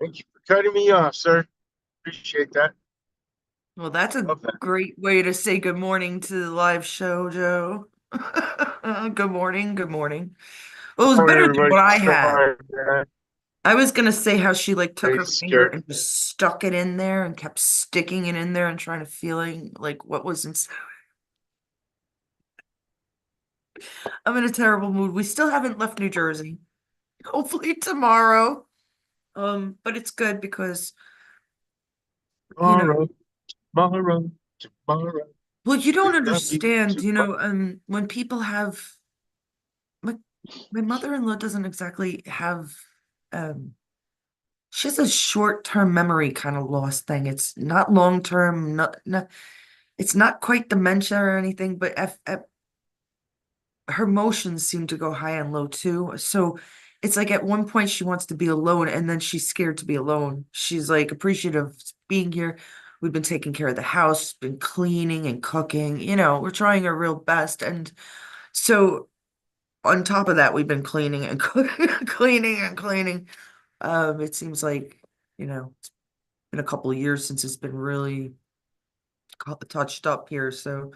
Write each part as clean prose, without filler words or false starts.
Thank you for cutting me off, sir. Appreciate that. Well, that's a Love that. great way to say good morning to the live show, Joe. Good morning, good morning. Well, it was Morning, better than everybody. what I had. Sorry, man. I was gonna say how she like took her Pretty finger scared. and just stuck it in there and kept sticking it in there and trying to feeling like what was inside. I'm in a terrible mood. We still haven't left New Jersey. Hopefully tomorrow. But it's good because, you know, Tomorrow, tomorrow, tomorrow. well, you We don't love you understand, tomorrow. when people have my my mother-in-law doesn't exactly have um she has a short-term memory kind of loss thing. It's not long-term, not it's not quite dementia or anything, but her emotions seem to go high and low too. So it's like at one point she wants to be alone and then she's scared to be alone. She's like appreciative of being here. We've been taking care of the house, been cleaning and cooking, we're trying our real best. And so on top of that, we've been cleaning and cooking, cleaning and cleaning. It seems like, it's been a couple of years since it's been really touched up here. So,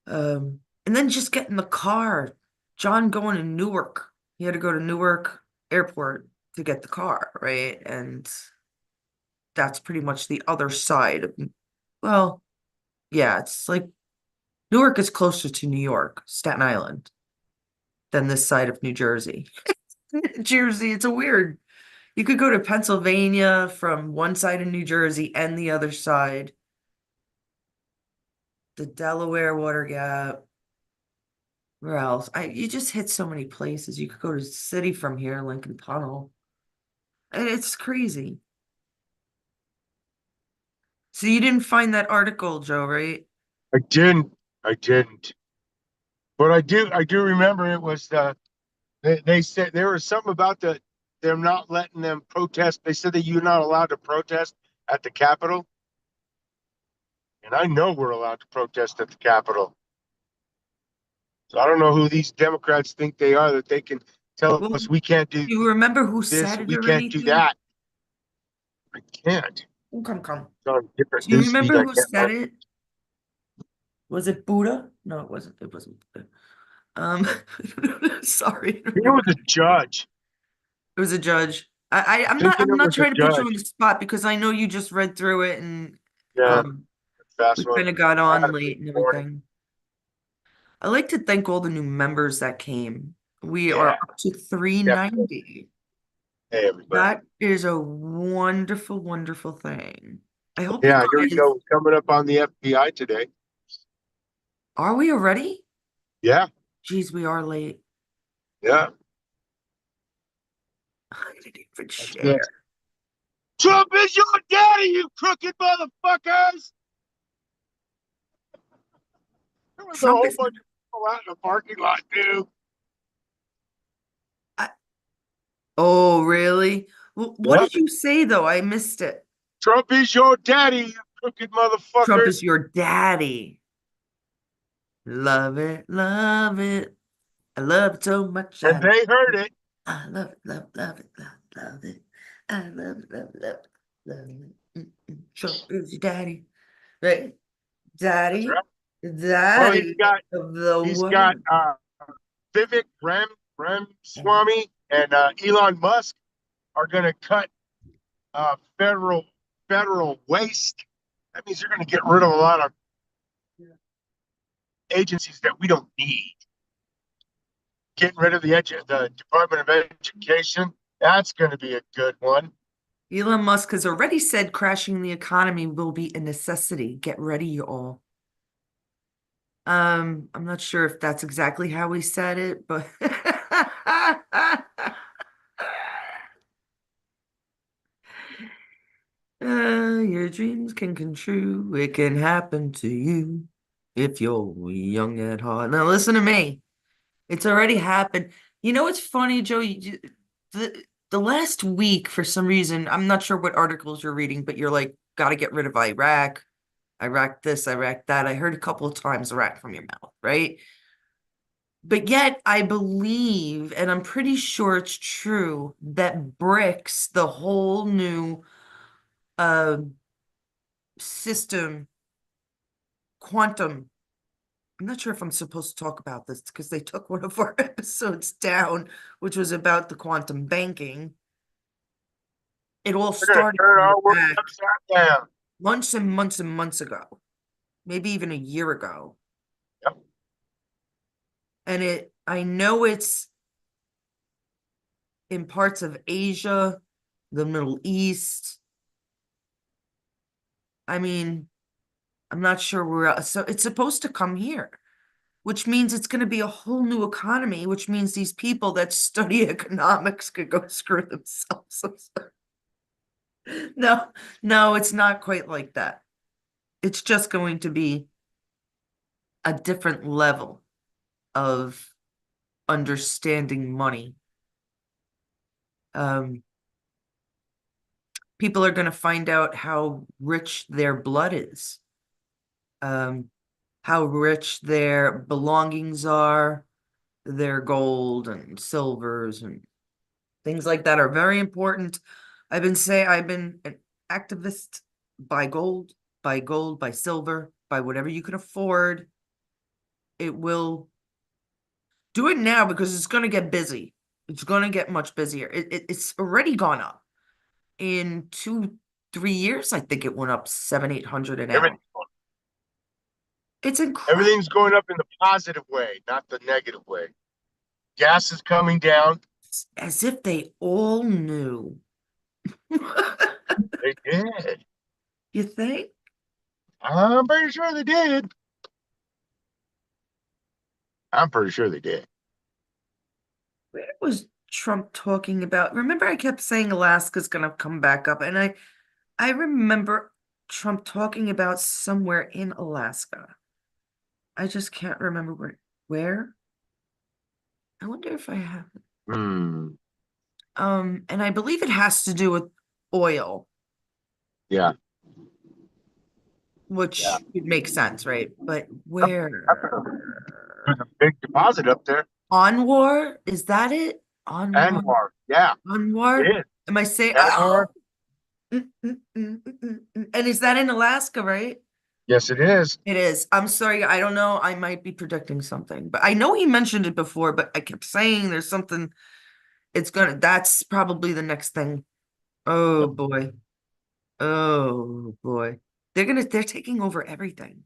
and then just get in the car. John going to Newark. He had to go to Newark Airport to get the car, right? And that's pretty much the other side of, well, yeah, it's like Newark is closer to New York, Staten Island, than this side of New Jersey. Jersey, it's a weird. You could go to Pennsylvania from one side of New Jersey and the other side, the Delaware Water Gap. Where else? You just hit so many places. You could go to the city from here, Lincoln Tunnel. And it's crazy. So you didn't find that article, Joe, right? I didn't. I didn't. But I do remember it was they said there was something about them not letting them protest. They said that you're not allowed to protest at the Capitol. And I know we're allowed to protest at the Capitol. So I don't know who these Democrats think they are that they can tell Well, us we can't do do you remember who this, said it we or can't do anything? that. I can't. Oh, come. It's on a different Do you news feed. remember I who can't said remember. it? Was it Buddha? No, it wasn't. It wasn't Buddha. Um, sorry, I don't It know. was a judge. It was a judge. I, I'm I'm not thinking I'm it not was a trying to put you on the judge. spot because I know you just read through it and Yeah, um we fast one. kind of got I had on a big late and morning. everything. I like to thank all the new members that came. We are Yeah, up to definitely. 390. Hey, everybody. That is a wonderful, wonderful thing. I hope you Yeah, here we guys, go. We're coming up on the FBI today. are we already? Yeah, Geez, we are late. yeah. I didn't even That's good. share. Trump is your daddy, you crooked motherfuckers. There was a Trump whole is, bunch of people out in the parking lot, too. I, oh, really? Well, what Yeah. did you say though? I missed it. Trump is your daddy, you crooked Trump is motherfuckers. your daddy. Love it, love it. I love it so much. And they heard it. I love it, love it. I love it, love it. Trump is your daddy, right? That's Daddy, right. Well, he's daddy got of the he's got world. Vivek Swamy and Elon Musk are going to cut federal waste. That means they're going to get rid of a lot of agencies that we don't need. Getting rid of the Department of Education. That's going to be a good one. Elon Musk has already said crashing the economy will be a necessity. Get ready, you all. I'm not sure if that's exactly how he said it, but your dreams can come true. It can happen to you if you're young at heart. Now listen to me. It's already happened. You know what's funny, Joe? The last week, for some reason, I'm not sure what articles you're reading, but you're like, gotta get rid of Iraq, Iraq this, Iraq that. I heard a couple of times Iraq from your mouth, right? But yet I believe, and I'm pretty sure it's true, that BRICS, the whole new uh, system, quantum. I'm not sure if I'm supposed to talk about this because they took one of our episodes down, which was about the quantum banking. It all They're going to started turn way our world back upside down. months and months and months ago, maybe even a year ago. Yep. And I know it's in parts of Asia, the Middle East. I mean, I'm not sure where, so it's supposed to come here, which means it's going to be a whole new economy, which means these people that study economics could go screw themselves. I'm sorry. No, no, it's not quite like that. It's just going to be a different level of understanding money. Um, People are going to find out how rich their blood is, how rich their belongings are, their gold and silvers and things like that are very important. I've been an activist. Buy gold, buy gold, buy silver, buy whatever you can afford. It will do it now because it's going to get busy. It's going to get much busier. It's already gone up in 2, 3 years. I think it went up 700, 800 an ounce. Everything, It's incredible. everything's going up in the positive way, not the negative way. Gas is coming down. As if they all knew. They did. You think? I'm pretty sure they did. I'm pretty sure they did. Where was Trump talking about? Remember, I kept saying Alaska's gonna come back up, and I remember Trump talking about somewhere in Alaska. I just can't remember where. Where? I wonder if I have. Hmm. And I believe it has to do with oil, Yeah. Yeah. which would make sense, right? But Yep. where? There's a big deposit up there. Anwar? Is that it? Anwar? Anwar. Yeah, it Anwar? is. Am I saying? Anwar. Oh! And is that in Alaska, right? Yes, it is. It is. I'm sorry. I don't know. I might be predicting something, but I know he mentioned it before, but I kept saying there's something that's probably the next thing. Oh Yep. boy. Oh boy. They're taking over everything.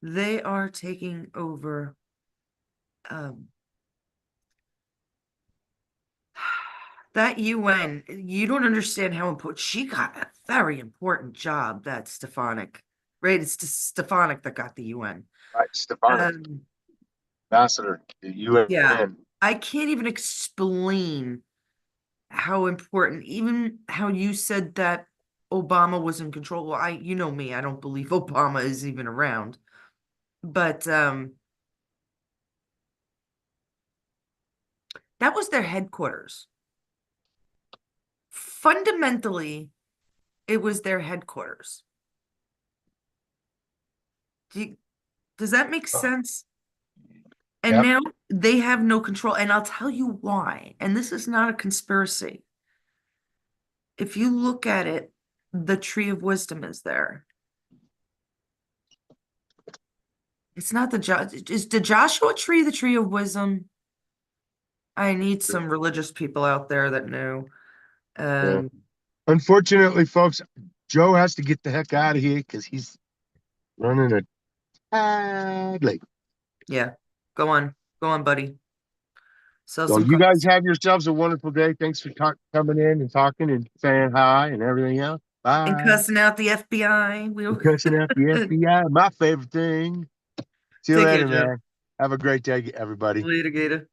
They are taking over, um, that UN. You don't understand how important she got a very important job, that Stefanik. Right? It's Stefanik that got the UN. Right. Stefanik, Um, ambassador to the yeah. UN. I can't even explain how important, even how you said that Obama was in control. Well, you know me, I don't believe Obama is even around. But that was their headquarters. Fundamentally, it was their headquarters. Does that make sense? And Yep. now they have no control. And I'll tell you why. And this is not a conspiracy. If you look at it, the tree of wisdom is there. It's not is the Joshua tree the tree of wisdom? I need some religious people out there that know. Yeah. Um, Unfortunately, folks, Joe has to get the heck out of here because he's running a tad late. yeah, go on, buddy. Sell So some you guys cars. have yourselves a wonderful day. Thanks for coming in and talking and saying hi and everything else. And Bye. cussing out the FBI. We're cussing out the FBI. My favorite thing. See you Take care, later, Joe. man. Have a great day, everybody. Later, Gator.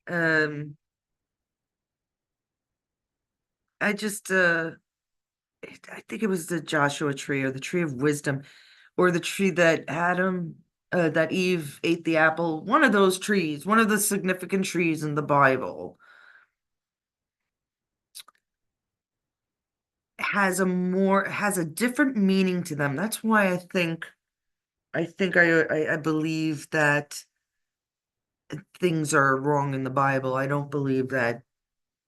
Um, I just I think it was the Joshua tree or the tree of wisdom, or the tree that that Eve ate the apple. One of those trees, one of the significant trees in the Bible, has a different meaning to them. That's why I believe that things are wrong in the Bible. I don't believe that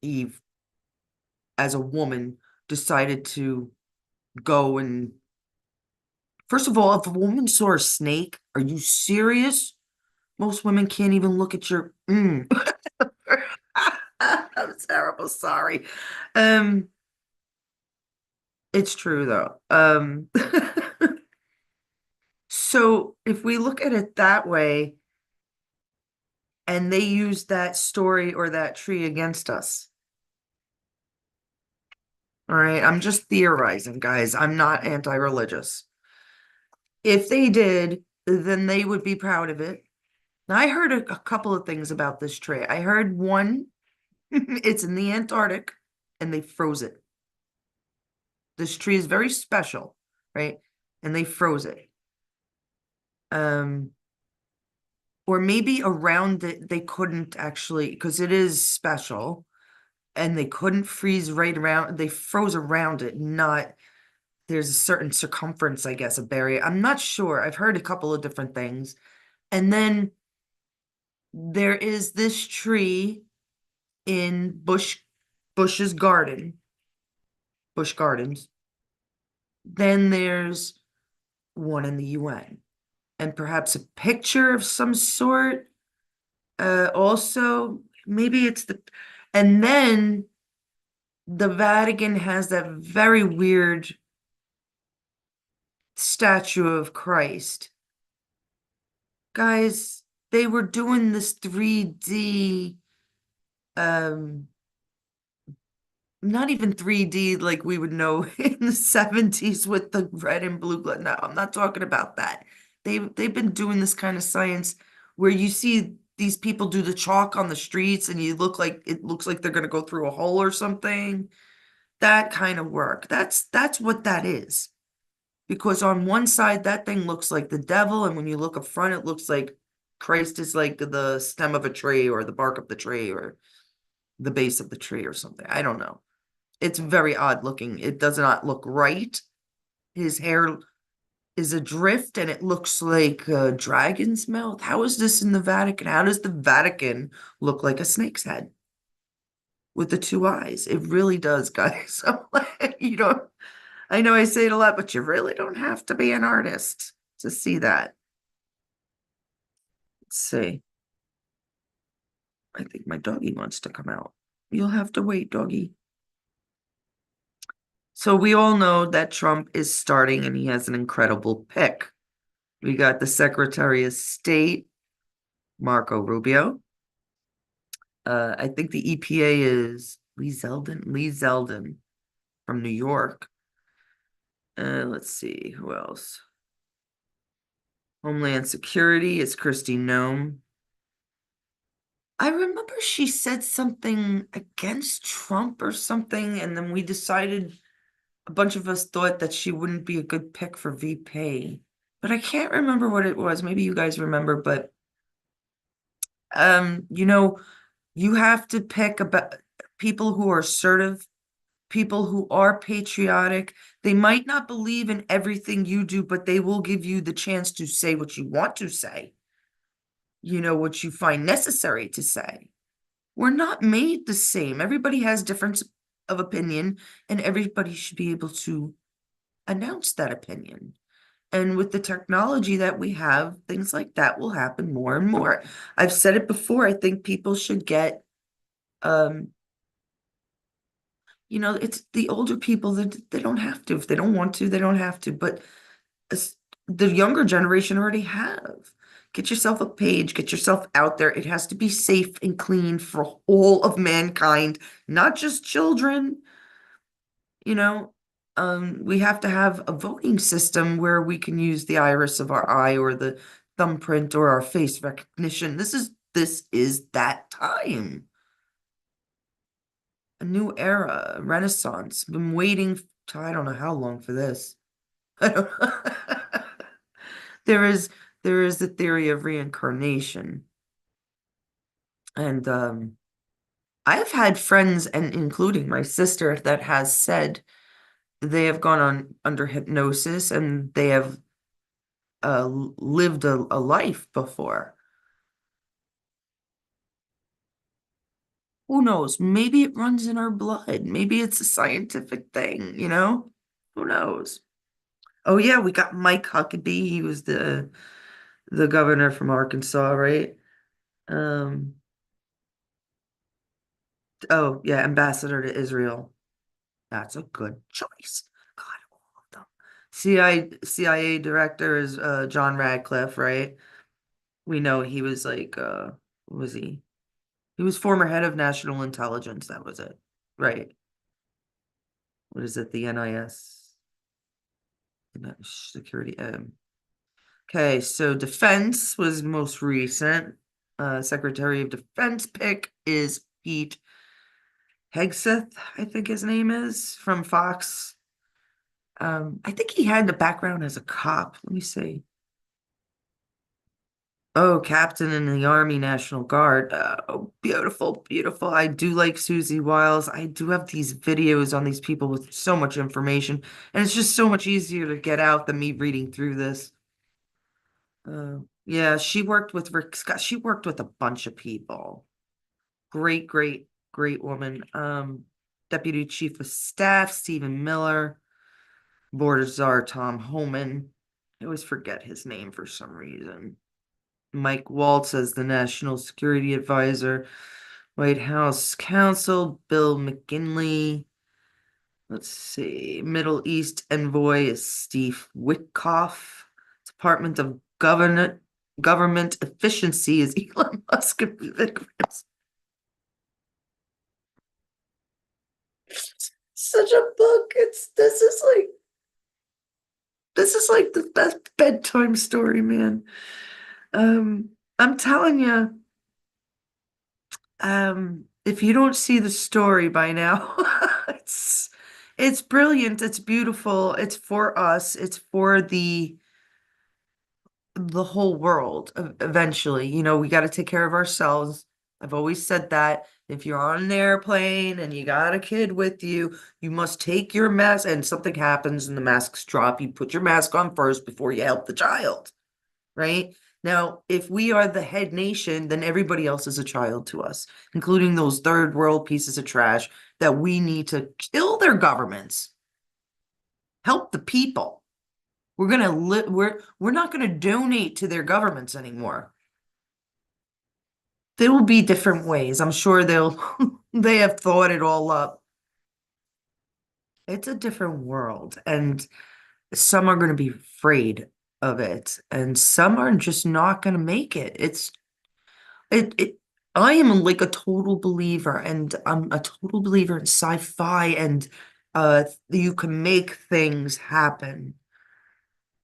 Eve, as a woman, decided to go and, first of all, if a woman saw a snake, are you serious? Most women can't even look at your, I'm terrible, sorry. Um, it's true though. So if we look at it that way, and they use that story or that tree against us. All right, I'm just theorizing, guys. I'm not anti-religious. If they did, then they would be proud of it. Now, I heard a couple of things about this tree. I heard one, it's in the Antarctic and they froze it. This tree is very special, right? And they froze it. Um, or maybe around it, they couldn't actually, because it is special, and they couldn't freeze right around, they froze around it, not there's a certain circumference, I guess, a barrier. I'm not sure. I've heard a couple of different things. And then there is this tree in Bush's garden, Bush Gardens. Then there's one in the UN, and perhaps a picture of some sort. Also, maybe it's and then the Vatican has that very weird statue of Christ. Guys, they were doing this 3D, um, not even 3D like we would know in the 70s with the red and blue glow. No, I'm not talking about that. They've been doing this kind of science where you see these people do the chalk on the streets and you look like it looks like they're gonna go through a hole or something. That kind of work. That's what that is. Because on one side that thing looks like the devil, and when you look up front, it looks like Christ is like the stem of a tree or the bark of the tree or the base of the tree or something. I don't know. It's very odd looking. It does not look right. His hair is adrift and it looks like a dragon's mouth. How is this in the Vatican? How does the Vatican look like a snake's head with the two eyes? It really does, guys. I'm like, you don't, I know I say it a lot, but you really don't have to be an artist to see that. Let's see. I think my doggy wants to come out. You'll have to wait, doggy. So we all know that Trump is starting and he has an incredible pick. We got the Secretary of State, Marco Rubio. I think the EPA is Lee Zeldin from New York. Let's see, who else? Homeland Security is Kristi Noem. I remember she said something against Trump or something, and then we decided, a bunch of us thought that she wouldn't be a good pick for VP. But I can't remember what it was. Maybe you guys remember, but you know, you have to pick about people who are assertive, people who are patriotic. They might not believe in everything you do, but they will give you the chance to say what you want to say, what you find necessary to say. We're not made the same. Everybody has difference of opinion, and everybody should be able to announce that opinion. And with the technology that we have, things like that will happen more and more. I've said it before, I think people should get, um, it's the older people that they don't have to. If they don't want to, they don't have to. But the younger generation already have. Get yourself a page, get yourself out there. It has to be safe and clean for all of mankind, not just children. You know, we have to have a voting system where we can use the iris of our eye or the thumbprint or our face recognition. This is that time. A new era, a renaissance. Been waiting I don't know how long for this. I don't there is there is the theory of reincarnation. And I've had friends, and including my sister, that has said they have gone on under hypnosis and they have lived a life before. Who knows? Maybe it runs in our blood. Maybe it's a scientific thing, you know? Who knows? Oh yeah, we got Mike Huckabee. He was the governor from Arkansas, right? Um, oh yeah, ambassador to Israel. That's a good choice. God, all of them. CIA director is John Radcliffe, right? We know he was like what was he? He was former head of national intelligence. That was it. Right. What is it? The NIS. Security. Okay, so defense was most recent. Secretary of Defense pick is Pete Hegseth, I think his name is, from Fox. I think he had the background as a cop. Let me see. Oh, captain in the Army National Guard. Oh, beautiful, beautiful. I do like Susie Wiles. I do have these videos on these people with so much information, and it's just so much easier to get out than me reading through this. Yeah, she worked with Rick Scott. She worked with a bunch of people. Great, great, great woman. Deputy Chief of Staff Stephen Miller, Board Czar Tom Homan. I always forget his name for some reason. Mike Waltz as the National Security Advisor, White House Counsel Bill McKinley. Let's see. Middle East Envoy is Steve Witkoff. Department of Government Efficiency is Elon Musk and Vivek Ramsey. Such a book. This is like the best bedtime story, man. I'm telling you, if you don't see the story by now, it's brilliant, it's beautiful, it's for us, it's for the whole world eventually. You know, we got to take care of ourselves. I've always said that. If you're on an airplane and you got a kid with you, you must take your mask and something happens and the masks drop. You put your mask on first before you help the child, right? Now, if we are the head nation, then everybody else is a child to us, including those third world pieces of trash that we need to kill their governments, help the people. We're not gonna donate to their governments anymore. There will be different ways. I'm sure they'll they have thought it all up. It's a different world, and some are gonna be afraid of it, and some are just not gonna make it. It I am like a total believer, and I'm a total believer in sci-fi, and you can make things happen.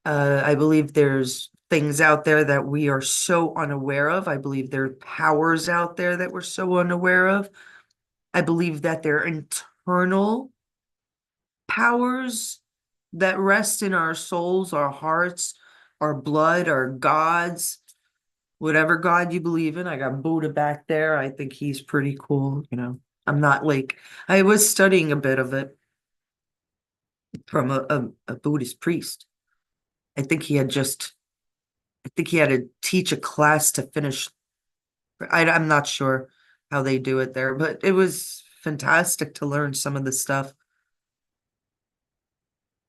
I believe there's things out there that we are so unaware of. I believe there are powers out there that we're so unaware of. I believe that there are internal powers that rest in our souls, our hearts, our blood, our gods, whatever God you believe in. I got Buddha back there. I think he's pretty cool, you know. I'm not like I was studying a bit of it from a Buddhist priest. I think he had just I think he had to teach a class to finish. I'm not sure how they do it there, but it was fantastic to learn some of the stuff.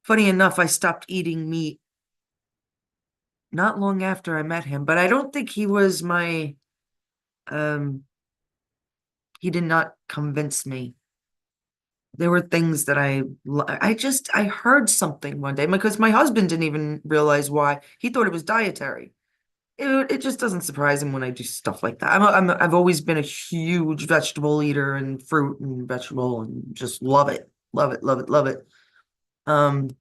Funny enough, I stopped eating meat not long after I met him, but I don't think he was my, um, he did not convince me. There were things that I heard something one day because my husband didn't even realize why. He thought it was dietary. It just doesn't surprise him when I do stuff like that. I've always been a huge vegetable eater and fruit and vegetable and just love it, love it, love it, love it. Um,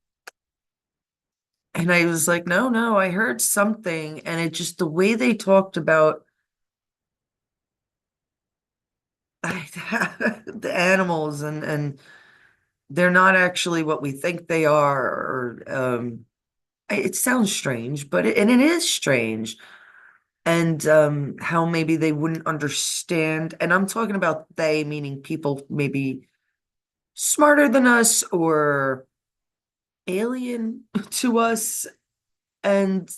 and I was like, no, no, I heard something, and it just the way they talked about the animals and they're not actually what we think they are, or it sounds strange, but and it is strange. And how maybe they wouldn't understand. And I'm talking about they, meaning people maybe smarter than us or alien to us, and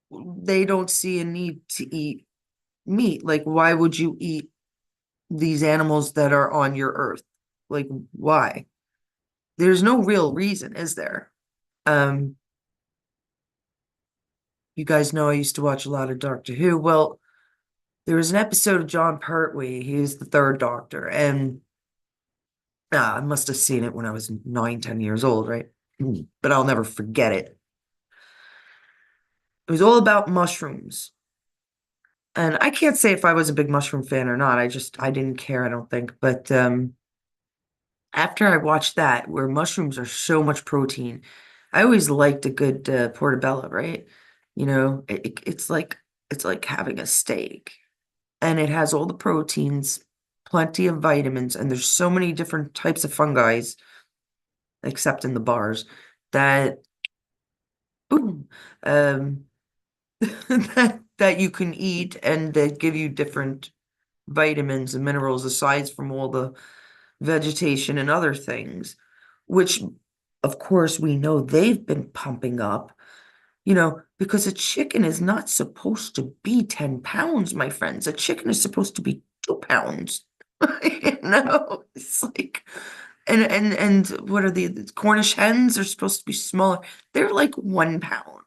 they don't see a need to eat meat. Like, why would you eat these animals that are on your earth? Like, why? There's no real reason, is there? Um, you guys know I used to watch a lot of Doctor Who. Well, there was an episode of John Pertwee. He was the third Doctor, and I must have seen it when I was 9, 10 years old, right? But I'll never forget it. It was all about mushrooms. And I can't say if I was a big mushroom fan or not. I didn't care, I don't think. But after I watched that, where mushrooms are so much protein, I always liked a good portobello, right? It's like having a steak, and it has all the proteins, plenty of vitamins, and there's so many different types of fungi, except in the bars, that boom, um, that you can eat and that give you different vitamins and minerals aside from all the vegetation and other things, which of course we know they've been pumping up, because a chicken is not supposed to be 10 pounds, my friends. A chicken is supposed to be 2 pounds. It's like, and what are the Cornish hens are supposed to be smaller. They're like 1 pound.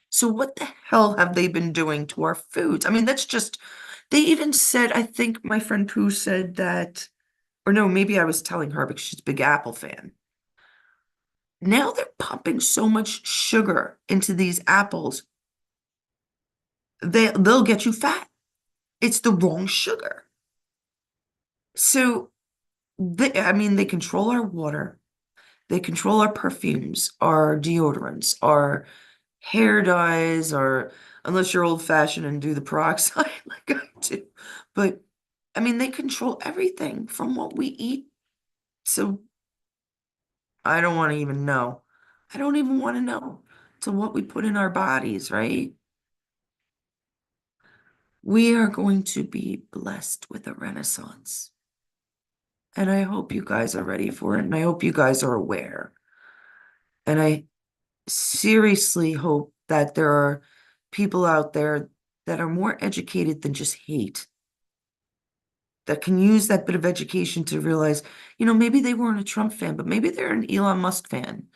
So what the hell have they been doing to our foods? I mean, they even said, I think my friend Pooh said that, or no, maybe I was telling her because she's a big Apple fan. Now they're pumping so much sugar into these apples, they'll get you fat. It's the wrong sugar. So I mean, they control our water, they control our perfumes, our deodorants, our hair dyes, or unless you're old fashioned and do the peroxide like I do. But I mean, they control everything from what we eat. So I don't want to even know. I don't even want to know to what we put in our bodies, right? We are going to be blessed with a renaissance. And I hope you guys are ready for it. And I hope you guys are aware. And I seriously hope that there are people out there that are more educated than just hate, that can use that bit of education to realize, maybe they weren't a Trump fan, but maybe they're an Elon Musk fan.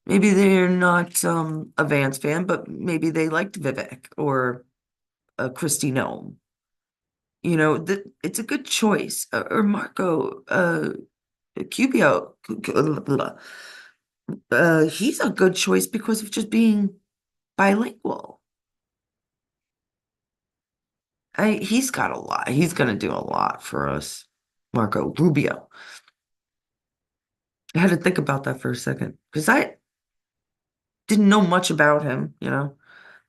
Maybe they're not a Vance fan, but maybe they liked Vivek or Christy Nome. It's a good choice. Or Marco Cubio. He's a good choice because of just being bilingual. He's got a lot. He's going to do a lot for us. Marco Rubio. I had to think about that for a second because I didn't know much about him,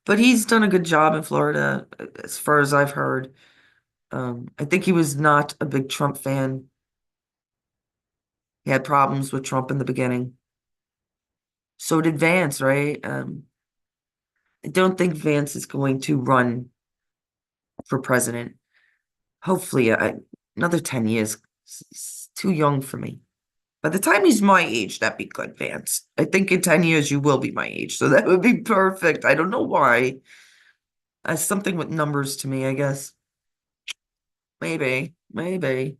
but he's done a good job in Florida, as far as I've heard. I think he was not a big Trump fan. He had problems with Trump in the beginning. So did Vance, right? I don't think Vance is going to run for president. Hopefully, another 10 years. He's too young for me. By the time he's my age, that'd be good, Vance. I think in 10 years you will be my age, so that would be perfect. I don't know why. Something with numbers to me, I guess. Maybe, maybe.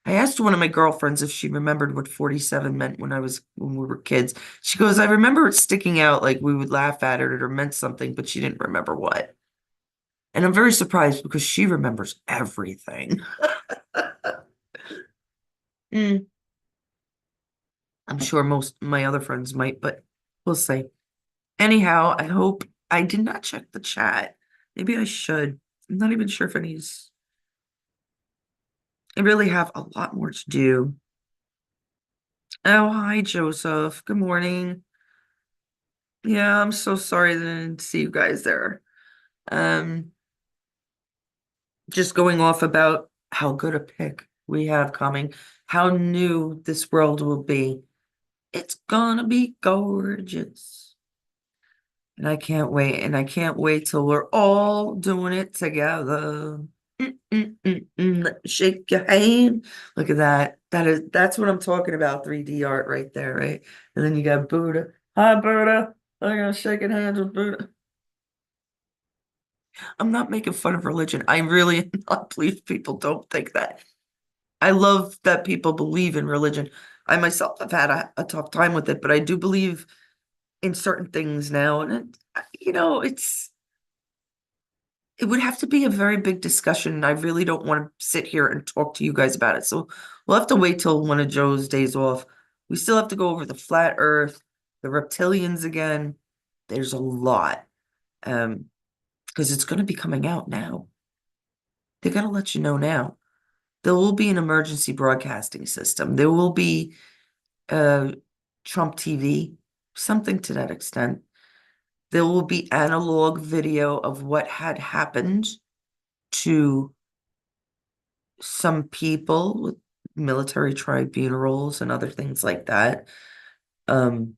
I asked one of my girlfriends if she remembered what 47 meant when we were kids. She goes, I remember it sticking out like we would laugh at it or meant something, but she didn't remember what. And I'm very surprised because she remembers everything. Mm, I'm sure most of my other friends might, but we'll see. Anyhow, I hope I did not check the chat. Maybe I should. I'm not even sure if any's. I really have a lot more to do. Oh, hi, Joseph. Good morning. Yeah, I'm so sorry that I didn't see you guys there. Um, just going off about how good a pick we have coming, how new this world will be. It's gonna be gorgeous. And I can't wait. And I can't wait till we're all doing it together. Let me shake your hand. Look at that. That's what I'm talking about. 3D art right there, right? And then you got Buddha. Hi, Buddha. I'm gonna shaking hands with Buddha. I'm not making fun of religion. I really am not. Please, people don't think that. I love that people believe in religion. I myself have had a tough time with it, but I do believe in certain things now. And it would have to be a very big discussion. And I really don't want to sit here and talk to you guys about it. So we'll have to wait till one of Joe's days off. We still have to go over the flat earth, the reptilians again. There's a lot. Um, because it's going to be coming out now. They're going to let you know now. There will be an emergency broadcasting system. There will be uh, Trump TV, something to that extent. There will be analog video of what had happened to some people with military tribunals and other things like that. Um,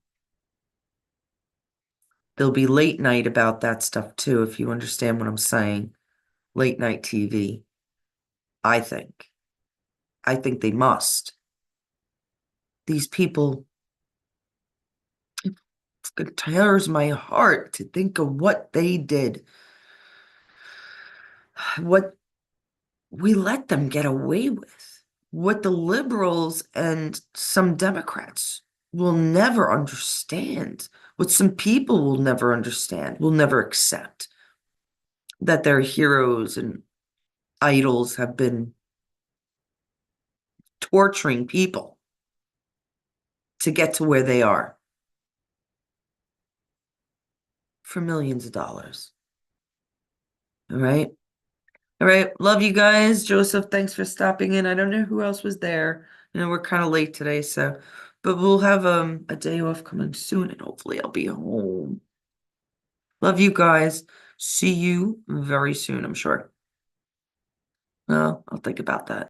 there'll be late night about that stuff too, if you understand what I'm saying. Late night TV, I think. I think they must. These people, it tears my heart to think of what they did, what we let them get away with, what the liberals and some Democrats will never understand, what some people will never understand, will never accept, that their heroes and idols have been torturing people to get to where they are for millions of dollars. All right. All right. Love you guys. Joseph, thanks for stopping in. I don't know who else was there. We're kind of late today, so but we'll have a day off coming soon and hopefully I'll be home. Love you guys. See you very soon, I'm sure. Well, I'll think about that.